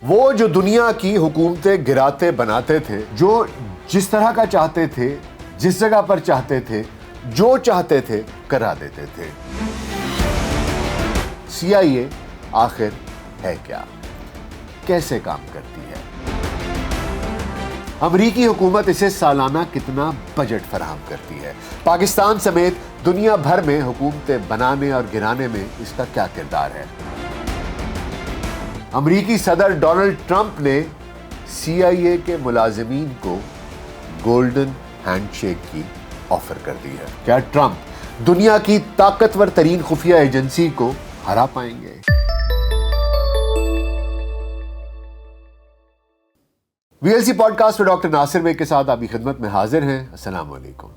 وہ جو دنیا کی حکومتیں گراتے بناتے تھے، جو جس طرح کا چاہتے تھے، جس جگہ پر چاہتے تھے، جو چاہتے تھے کرا دیتے تھے۔ CIA آخر ہے کیا؟ کیسے کام کرتی ہے؟ امریکی حکومت اسے سالانہ کتنا بجٹ فراہم کرتی ہے؟ پاکستان سمیت دنیا بھر میں حکومتیں بنانے اور گرانے میں اس کا کیا کردار ہے؟ امریکی صدر ڈونلڈ ٹرمپ نے CIA کے ملازمین کو گولڈن ہینڈ شیک کی آفر کر دی ہے۔ کیا ٹرمپ دنیا کی طاقتور ترین خفیہ ایجنسی کو ہرا پائیں گے؟ VLC پوڈ کاسٹ میں ڈاکٹر ناصر بیگ کے ساتھ آپ کی خدمت میں حاضر ہیں۔ السلام علیکم۔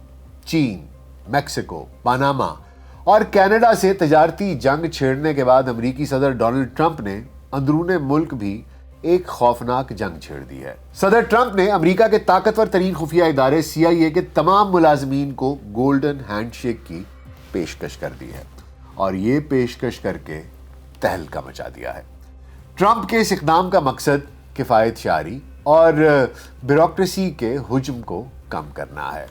چین، میکسیکو، پاناما اور کینیڈا سے تجارتی جنگ چھیڑنے کے بعد امریکی صدر ڈونلڈ ٹرمپ نے اندرون ملک بھی ایک خوفناک جنگ چھیڑ دی ہے۔ صدر ٹرمپ نے امریکہ کے طاقتور ترین خفیہ ادارے CIA کے تمام ملازمین کو گولڈن ہینڈ شیک کی پیشکش کر دی ہے اور یہ پیشکش کر کے تہلکہ مچا دیا ہے۔ ٹرمپ کے اس اقدام کا مقصد کفایت شعاری اور بیوروکریسی کے حجم کو کم کرنا ہے۔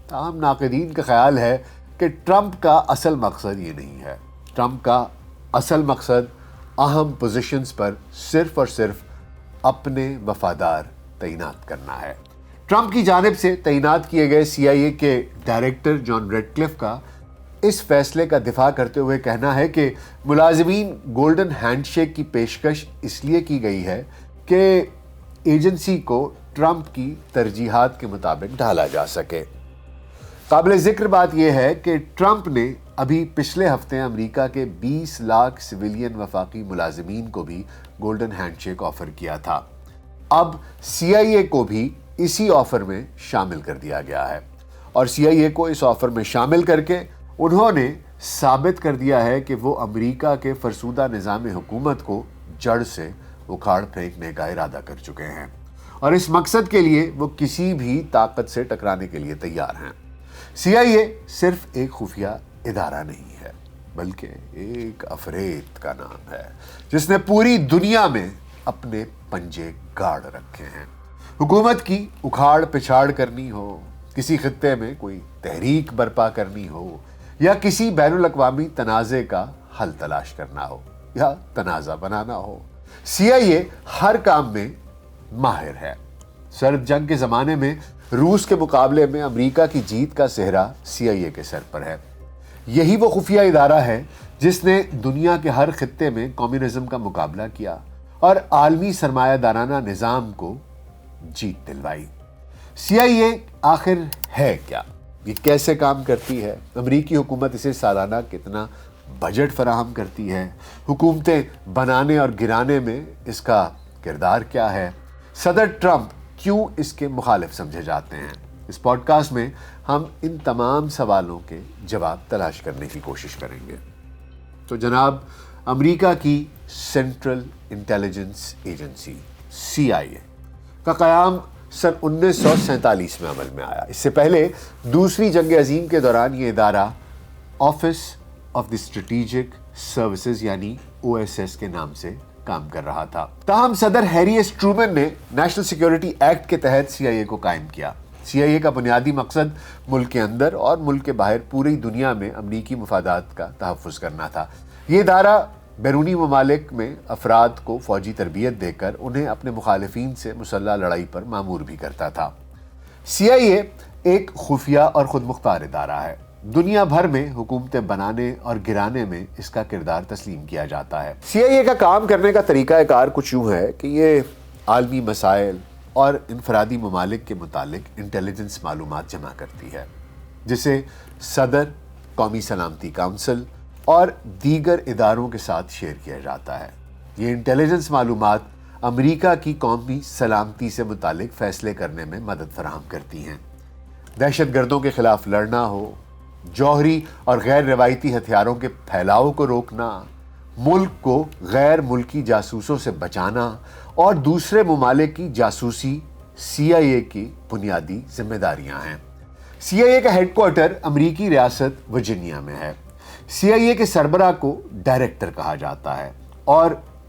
تاہم ناقدین کا خیال ہے کہ ٹرمپ کا اصل مقصد یہ نہیں ہے۔ ٹرمپ کا اصل مقصد اہم پوزیشنز پر صرف اور صرف اپنے وفادار تعینات کرنا ہے۔ ٹرمپ کی جانب سے تعینات کیے گئے CIA کے ڈائریکٹر جان ریڈکلف کا اس فیصلے کا دفاع کرتے ہوئے کہنا ہے کہ ملازمین گولڈن ہینڈ شیک کی پیشکش اس لیے کی گئی ہے کہ ایجنسی کو ٹرمپ کی ترجیحات کے مطابق ڈھالا جا سکے۔ قابل ذکر بات یہ ہے کہ ٹرمپ نے ابھی پچھلے ہفتے امریکہ کے 20 لاکھ سویلین وفاقی ملازمین کو بھی گولڈن ہینڈ شیک آفر کیا تھا۔ اب CIA کو بھی اسی آفر میں شامل کر دیا گیا ہے اور CIA کو اس آفر میں شامل کر کے انہوں نے ثابت کر دیا ہے کہ وہ امریکہ کے فرسودہ نظام حکومت کو جڑ سے اکھاڑ پھینکنے کا ارادہ کر چکے ہیں اور اس مقصد کے لیے وہ کسی بھی طاقت سے ٹکرانے کے لیے تیار ہیں۔ CIA صرف ایک خفیہ ادارہ نہیں ہے بلکہ ایک افریت کا نام ہے جس نے پوری دنیا میں اپنے پنجے گاڑ رکھے ہیں۔ حکومت کی اکھاڑ پچھاڑ کرنی ہو، کسی خطے میں کوئی تحریک برپا کرنی ہو یا کسی بین الاقوامی تنازع کا حل تلاش کرنا ہو یا تنازع بنانا ہو، CIA ہر کام میں ماہر ہے۔ سرد جنگ کے زمانے میں روس کے مقابلے میں امریکہ کی جیت کا سہرا CIA کے سر پر ہے۔ یہی وہ خفیہ ادارہ ہے جس نے دنیا کے ہر خطے میں کمیونزم کا مقابلہ کیا اور عالمی سرمایہ دارانہ نظام کو جیت دلوائی۔ CIA آخر ہے کیا؟ یہ کیسے کام کرتی ہے؟ امریکی حکومت اسے سالانہ کتنا بجٹ فراہم کرتی ہے؟ حکومتیں بنانے اور گرانے میں اس کا کردار کیا ہے؟ صدر ٹرمپ کیوں اس کے مخالف سمجھے جاتے ہیں؟ اس پوڈ کاسٹ میں ہم ان تمام سوالوں کے جواب تلاش کرنے کی کوشش کریں گے۔ تو جناب، امریکہ کی سینٹرل انٹیلیجنس ایجنسی CIA کا قیام سن 1947 میں عمل میں آیا۔ اس سے پہلے دوسری جنگ عظیم کے دوران یہ ادارہ office of the strategic services یعنی OSS کے نام سے کام کر رہا تھا۔ تاہم صدر ہیری ایس ٹرومن نے نیشنل سیکیورٹی ایکٹ کے تحت CIA کو قائم کیا۔ CIA کا بنیادی مقصد ملک کے اندر اور ملک کے باہر پوری دنیا میں امریکی مفادات کا تحفظ کرنا تھا۔ یہ ادارہ بیرونی ممالک میں افراد کو فوجی تربیت دے کر انہیں اپنے مخالفین سے مسلح لڑائی پر مامور بھی کرتا تھا۔ CIA ایک خفیہ اور خود مختار ادارہ ہے۔ دنیا بھر میں حکومتیں بنانے اور گرانے میں اس کا کردار تسلیم کیا جاتا ہے۔ CIA کا کام کرنے کا طریقہ کار کچھ یوں ہے کہ یہ عالمی مسائل اور انفرادی ممالک کے متعلق انٹیلیجنس معلومات جمع کرتی ہے، جسے صدر، قومی سلامتی کونسل اور دیگر اداروں کے ساتھ شیئر کیا جاتا ہے۔ یہ انٹیلیجنس معلومات امریکہ کی قومی سلامتی سے متعلق فیصلے کرنے میں مدد فراہم کرتی ہیں۔ دہشت گردوں کے خلاف لڑنا ہو، جوہری اور غیر روایتی ہتھیاروں کے پھیلاؤ کو روکنا، ملک کو غیر ملکی جاسوسوں سے بچانا اور دوسرے ممالک کی جاسوسی CIA کی بنیادی ذمہ داریاں ہیں۔ CIA کا ہیڈ کوارٹر امریکی ریاست ورجینیا میں ہے۔ CIA کے سربراہ کو ڈائریکٹر کہا جاتا ہے اور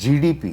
GDP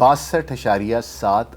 62.7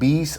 20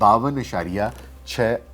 52.6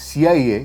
CIA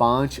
5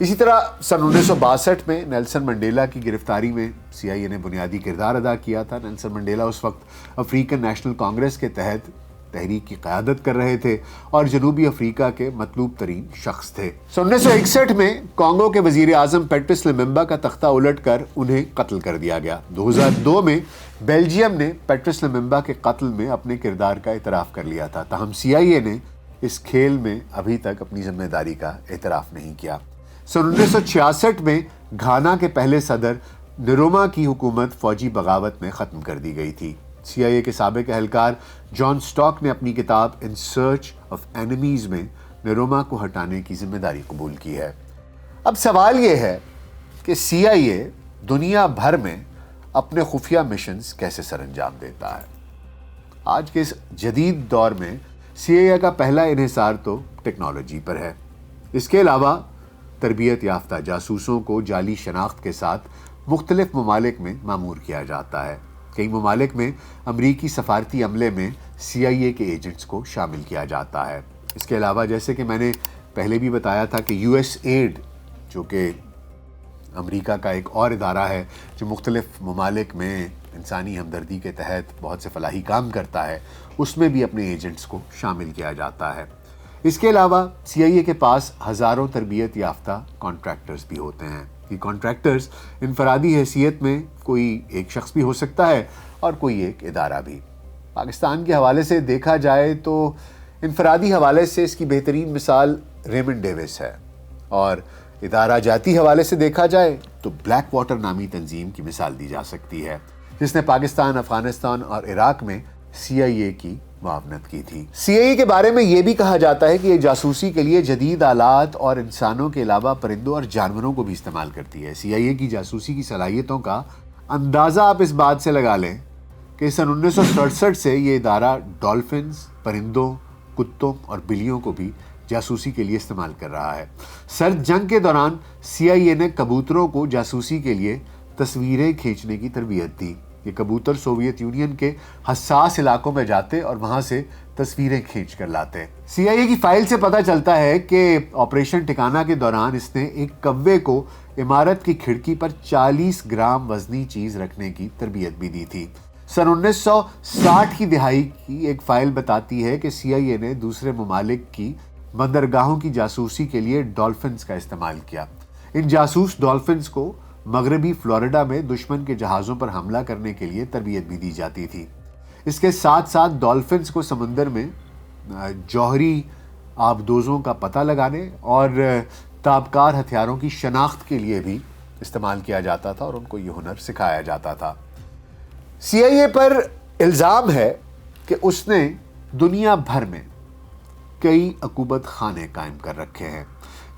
اسی طرح سن 1962 میں نیلسن منڈیلا کی گرفتاری میں سی آئی اے نے بنیادی کردار ادا کیا تھا۔ نیلسن منڈیلا اس وقت افریقن نیشنل کانگریس کے تحت تحریک کی قیادت کر رہے تھے اور جنوبی افریقہ کے مطلوب ترین شخص تھے۔ سن 1961 میں کانگو کے وزیر اعظم پیٹرس لممبا کا تختہ الٹ کر انہیں قتل کر دیا گیا۔ 2002 میں بیلجیم نے پیٹرس لممبا کے قتل میں اپنے کردار کا اعتراف کر لیا تھا، تاہم سی آئی اے نے اس کھیل میں ابھی تک اپنی ذمہ داری کا اعتراف نہیں کیا۔ سن 1966 میں گھانا کے پہلے صدر نروما کی حکومت فوجی بغاوت میں ختم کر دی گئی تھی۔ سی آئی اے کے سابق اہلکار جان سٹاک نے اپنی کتاب ان سرچ آف اینیمیز میں نروما کو ہٹانے کی ذمہ داری قبول کی ہے۔ اب سوال یہ ہے کہ سی آئی اے دنیا بھر میں اپنے خفیہ مشنز کیسے سر انجام دیتا ہے۔ آج کے اس جدید دور میں سی آئی اے کا پہلا انحصار تو ٹیکنالوجی پر ہے۔ اس کے علاوہ تربیت یافتہ جاسوسوں کو جعلی شناخت کے ساتھ مختلف ممالک میں مامور کیا جاتا ہے۔ کئی ممالک میں امریکی سفارتی عملے میں سی آئی اے کے ایجنٹس کو شامل کیا جاتا ہے۔ اس کے علاوہ جیسے کہ میں نے پہلے بھی بتایا تھا کہ یو ایس ایڈ، جو کہ امریکہ کا ایک اور ادارہ ہے جو مختلف ممالک میں انسانی ہمدردی کے تحت بہت سے فلاحی کام کرتا ہے، اس میں بھی اپنے ایجنٹس کو شامل کیا جاتا ہے۔ اس کے علاوہ سی آئی اے کے پاس ہزاروں تربیت یافتہ کانٹریکٹرز بھی ہوتے ہیں۔ یہ کانٹریکٹرز انفرادی حیثیت میں کوئی ایک شخص بھی ہو سکتا ہے اور کوئی ایک ادارہ بھی۔ پاکستان کے حوالے سے دیکھا جائے تو انفرادی حوالے سے اس کی بہترین مثال ریمنڈ ڈیوس ہے، اور ادارہ جاتی حوالے سے دیکھا جائے تو بلیک واٹر نامی تنظیم کی مثال دی جا سکتی ہے، جس نے پاکستان، افغانستان اور عراق میں سی آئی اے کی معاونت کی تھی۔ سی آئی اے کے بارے میں یہ بھی کہا جاتا ہے کہ یہ جاسوسی کے لیے جدید آلات اور انسانوں کے علاوہ پرندوں اور جانوروں کو بھی استعمال کرتی ہے۔ سی آئی اے کی جاسوسی کی صلاحیتوں کا اندازہ آپ اس بات سے لگا لیں کہ سن 1967 سے یہ ادارہ ڈالفنز، پرندوں، کتوں اور بلیوں کو بھی جاسوسی کے لیے استعمال کر رہا ہے۔ سرد جنگ کے دوران سی آئی اے نے کبوتروں کو جاسوسی کے لیے تصویریں کھینچنے کی تربیت دی۔ یہ کبوتر سوویت یونین کے حساس علاقوں میں جاتے اور وہاں سے تصویریں کھینچ کر لاتے۔ سی آئی اے کی فائل سے پتہ چلتا ہے کہ آپریشن ٹکانا کے دوران اس نے ایک کوے کو عمارت کی کھڑکی پر 40 گرام وزنی چیز رکھنے کی تربیت بھی دی تھی۔ سن 1960 کی دہائی کی ایک فائل بتاتی ہے کہ سی آئی اے نے دوسرے ممالک کی بندرگاہوں کی جاسوسی کے لیے ڈالفنز کا استعمال کیا۔ ان جاسوس ڈالفنز کو مغربی فلوریڈا میں دشمن کے جہازوں پر حملہ کرنے کے لیے تربیت بھی دی جاتی تھی۔ اس کے ساتھ ساتھ ڈالفنز کو سمندر میں جوہری آبدوزوں کا پتہ لگانے اور تابکار ہتھیاروں کی شناخت کے لیے بھی استعمال کیا جاتا تھا اور ان کو یہ ہنر سکھایا جاتا تھا۔ سی آئی اے پر الزام ہے کہ اس نے دنیا بھر میں کئی عقوبت خانے قائم کر رکھے ہیں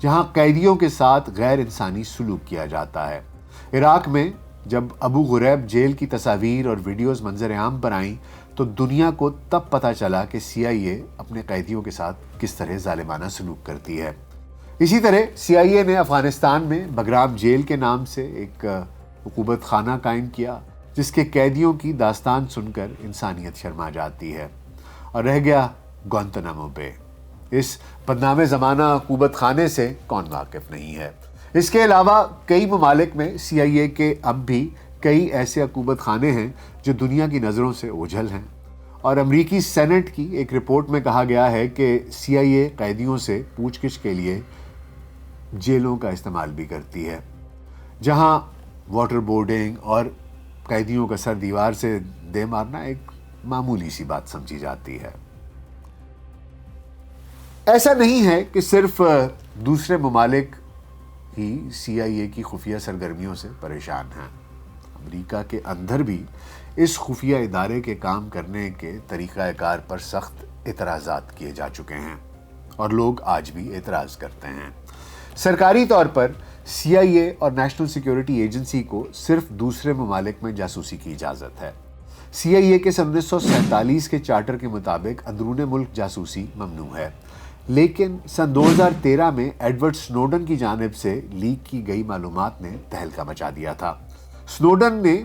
جہاں قیدیوں کے ساتھ غیر انسانی سلوک کیا جاتا ہے۔ عراق میں جب ابو غریب جیل کی تصاویر اور ویڈیوز منظر عام پر آئیں تو دنیا کو تب پتہ چلا کہ سی آئی اے اپنے قیدیوں کے ساتھ کس طرح ظالمانہ سلوک کرتی ہے۔ اسی طرح سی آئی اے نے افغانستان میں بگرام جیل کے نام سے ایک عقوبت خانہ قائم کیا، جس کے قیدیوں کی داستان سن کر انسانیت شرما جاتی ہے۔ اور رہ گیا گوانتانامو بے۔ اس بدنام زمانہ عقوبت خانے سے کون واقف نہیں ہے۔ اس کے علاوہ کئی ممالک میں سی آئی اے کے اب بھی کئی ایسے عقوبت خانے ہیں جو دنیا کی نظروں سے اوجھل ہیں، اور امریکی سینٹ کی ایک رپورٹ میں کہا گیا ہے کہ سی آئی اے قیدیوں سے پوچھ گچھ کے لیے جیلوں کا استعمال بھی کرتی ہے، جہاں واٹر بورڈنگ اور قیدیوں کا سر دیوار سے دے مارنا ایک معمولی سی بات سمجھی جاتی ہے۔ ایسا نہیں ہے کہ صرف دوسرے ممالک ہی سی آئی اے کی خفیہ سرگرمیوں سے پریشان ہیں۔ امریکہ کے اندر بھی اس خفیہ ادارے کے کام کرنے کے طریقہ کار پر سخت اعتراضات کیے جا چکے ہیں، اور لوگ آج بھی اعتراض کرتے ہیں۔ سرکاری طور پر سی آئی اے اور نیشنل سیکیورٹی ایجنسی کو صرف دوسرے ممالک میں جاسوسی کی اجازت ہے۔ سی آئی اے کے سن 1947 کے چارٹر کے مطابق اندرون ملک جاسوسی ممنوع ہے، لیکن سن 2013 میں ایڈورڈ سنوڈن کی جانب سے لیک کی گئی معلومات نے تہلکہ مچا دیا تھا۔ سنوڈن نے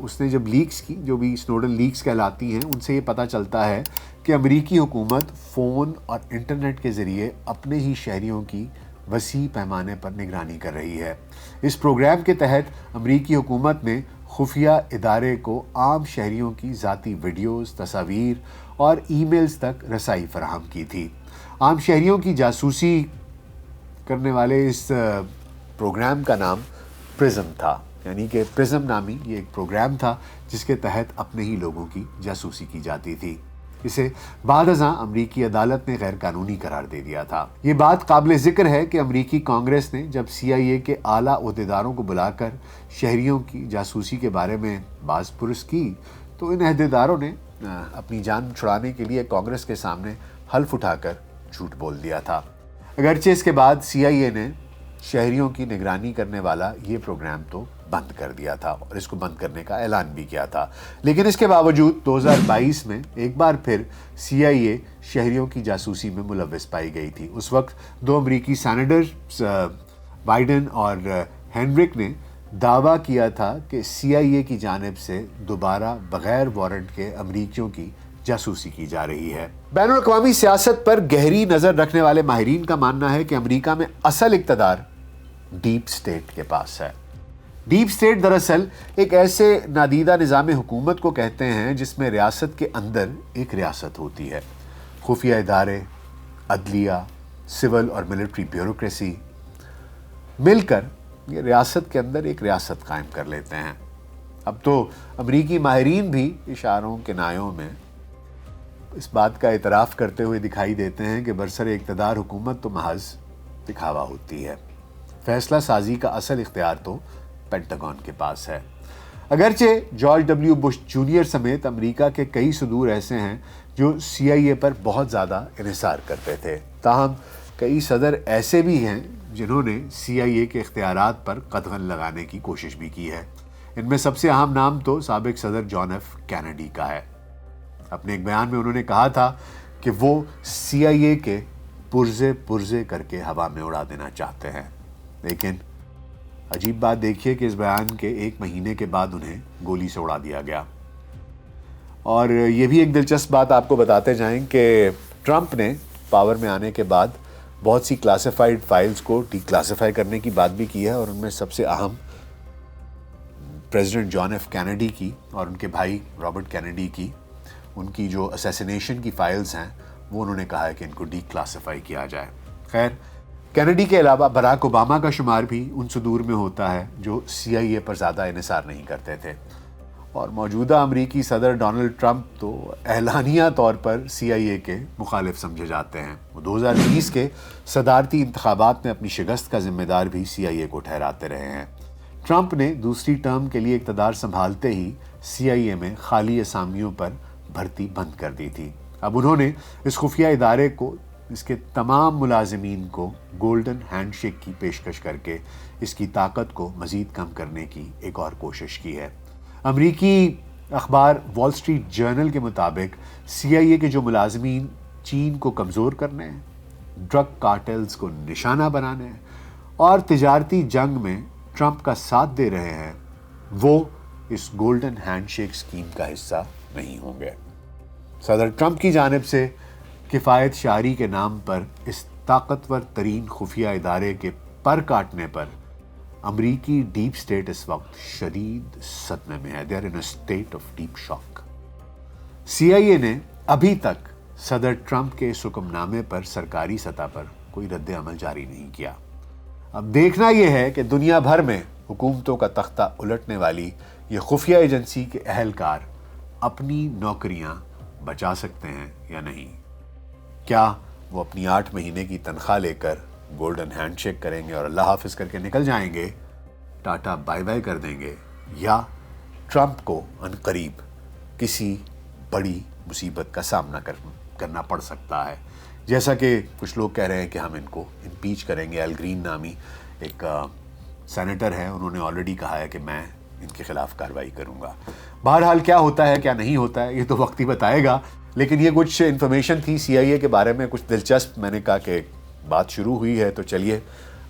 اس نے جب لیکس کی، جو بھی سنوڈن لیکس کہلاتی ہیں، ان سے یہ پتہ چلتا ہے کہ امریکی حکومت فون اور انٹرنیٹ کے ذریعے اپنے ہی شہریوں کی وسیع پیمانے پر نگرانی کر رہی ہے۔ اس پروگرام کے تحت امریکی حکومت نے خفیہ ادارے کو عام شہریوں کی ذاتی ویڈیوز، تصاویر اور ای میلز تک رسائی فراہم کی تھی۔ عام شہریوں کی جاسوسی کرنے والے اس پروگرام کا نام پرزم تھا، یعنی کہ پرزم نامی یہ ایک پروگرام تھا جس کے تحت اپنے ہی لوگوں کی جاسوسی کی جاتی تھی۔ اسے بعد ازاں امریکی عدالت نے غیر قانونی قرار دے دیا تھا۔ یہ بات قابل ذکر ہے کہ امریکی کانگریس نے جب CIA کے اعلیٰ عہدیداروں کو بلا کر شہریوں کی جاسوسی کے بارے میں باز پرس کی تو ان عہدیداروں نے اپنی جان چھڑانے کے لیے کانگریس کے سامنے حلف اٹھا کر جھوٹ بول دیا تھا۔ اگرچہ اس کے بعد CIA نے شہریوں کی نگرانی کرنے والا یہ پروگرام تو بند کر دیا تھا اور اس کو بند کرنے کا اعلان بھی کیا تھا، لیکن اس کے باوجود 2022 میں ایک بار پھر CIA شہریوں کی جاسوسی میں ملوث پائی گئی تھی۔ اس وقت 2 امریکی سینیٹرز بائیڈن اور ہینرک نے دعویٰ کیا تھا کہ CIA کی جانب سے دوبارہ بغیر وارنٹ کے امریکیوں کی جاسوسی کی جا رہی ہے۔ بین الاقوامی سیاست پر گہری نظر رکھنے والے ماہرین کا ماننا ہے کہ امریکہ میں اصل اقتدار ڈیپ سٹیٹ کے پاس ہے۔ ڈیپ سٹیٹ دراصل ایک ایسے نادیدہ نظام حکومت کو کہتے ہیں جس میں ریاست کے اندر ایک ریاست ہوتی ہے۔ خفیہ ادارے، عدلیہ، سول اور ملٹری بیوروکریسی مل کر یہ ریاست کے اندر ایک ریاست قائم کر لیتے ہیں۔ اب تو امریکی ماہرین بھی اشاروں کنایوں میں اس بات کا اعتراف کرتے ہوئے دکھائی دیتے ہیں کہ برسر اقتدار حکومت تو محض دکھاوا ہوتی ہے۔ فیصلہ سازی کا اصل اختیار تو پینٹاگون کے پاس ہے۔ اگرچہ جارج ڈبلیو بش جونیئر سمیت امریکہ کے کئی صدور ایسے ہیں جو CIA پر بہت زیادہ انحصار کرتے تھے، تاہم کئی صدر ایسے بھی ہیں جنہوں نے CIA کے اختیارات پر قدغن لگانے کی کوشش بھی کی ہے۔ ان میں سب سے اہم نام تو سابق صدر جان ایف کینیڈی کا ہے۔ اپنے ایک بیان میں انہوں نے کہا تھا کہ وہ CIA کے پرزے کر کے ہوا میں اڑا دینا چاہتے ہیں، لیکن عجیب بات دیکھیے کہ اس بیان کے 1 مہینے کے بعد انہیں گولی سے اڑا دیا گیا۔ اور یہ بھی ایک دلچسپ بات آپ کو بتاتے جائیں کہ ٹرمپ نے پاور میں آنے کے بعد بہت سی کلاسیفائڈ فائلز کو ڈی کلاسیفائی کرنے کی بات بھی کی ہے، اور ان میں سب سے اہم پریزیڈنٹ جان ایف کینیڈی کی اور ان کے بھائی رابرٹ کینیڈی کی ان کی جو اسیسینیشن کی فائلز ہیں وہ انہوں نے کہا ہے کہ ان کو ڈی کلاسیفائی کیا جائے۔ خیر، کینیڈی کے علاوہ براک اوباما کا شمار بھی ان صدور میں ہوتا ہے جو CIA پر زیادہ انحصار نہیں کرتے تھے، اور موجودہ امریکی صدر ڈونلڈ ٹرمپ تو اعلانیہ طور پر CIA کے مخالف سمجھے جاتے ہیں۔ وہ 2020 کے صدارتی انتخابات میں اپنی شکست کا ذمہ دار بھی CIA کو ٹھہراتے رہے ہیں۔ ٹرمپ نے دوسری ٹرم کے لیے اقتدار سنبھالتے ہی CIA میں خالی اسامیوں پر بھرتی بند کر دی تھی۔ اب انہوں نے اس خفیہ ادارے کو، اس کے تمام ملازمین کو گولڈن ہینڈ شیک کی پیشکش کر کے اس کی طاقت کو مزید کم کرنے کی ایک اور کوشش کی ہے۔ امریکی اخبار وال اسٹریٹ جرنل کے مطابق CIA کے جو ملازمین چین کو کمزور کرنے، ڈرگ کارٹلز کو نشانہ بنانے اور تجارتی جنگ میں ٹرمپ کا ساتھ دے رہے ہیں، وہ اس گولڈن ہینڈ شیک اسکیم کا حصہ نہیں ہوں گے۔ صدر ٹرمپ کی جانب سے کفایت شعاری کے نام پر اس طاقتور ترین خفیہ ادارے کے پر کاٹنے پر امریکی ڈیپ سٹیٹ اس وقت شدید صدمے میں ہے۔ They are in a state of deep shock۔ CIA نے ابھی تک صدر ٹرمپ کے اس حکم نامے پر سرکاری سطح پر کوئی رد عمل جاری نہیں کیا۔ اب دیکھنا یہ ہے کہ دنیا بھر میں حکومتوں کا تختہ الٹنے والی یہ خفیہ ایجنسی کے اہلکار اپنی نوکریاں بچا سکتے ہیں یا نہیں۔ کیا وہ اپنی 8 مہینے کی تنخواہ لے کر گولڈن ہینڈ شیک کریں گے اور اللہ حافظ کر کے نکل جائیں گے، ٹاٹا بائی بائی کر دیں گے، یا ٹرمپ کو عنقریب کسی بڑی مصیبت کا سامنا کرنا پڑ سکتا ہے؟ جیسا کہ کچھ لوگ کہہ رہے ہیں کہ ہم ان کو امپیچ کریں گے۔ ایل گرین نامی ایک سینیٹر ہے، انہوں نے آلریڈی کہا ہے کہ میں ان کے خلاف کارروائی کروں گا۔ بہرحال کیا ہوتا ہے کیا نہیں ہوتا ہے یہ تو وقت ہی بتائے گا، لیکن یہ کچھ انفارمیشن تھی CIA کے بارے میں، کچھ دلچسپ۔ میں نے کہا کہ بات شروع ہوئی ہے تو چلیے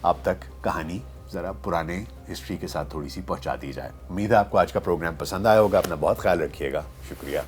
آپ تک کہانی ذرا پرانے ہسٹری کے ساتھ تھوڑی سی پہنچا دی جائے۔ امید ہے آپ کو آج کا پروگرام پسند آیا ہوگا۔ اپنا بہت خیال رکھیے گا۔ شکریہ۔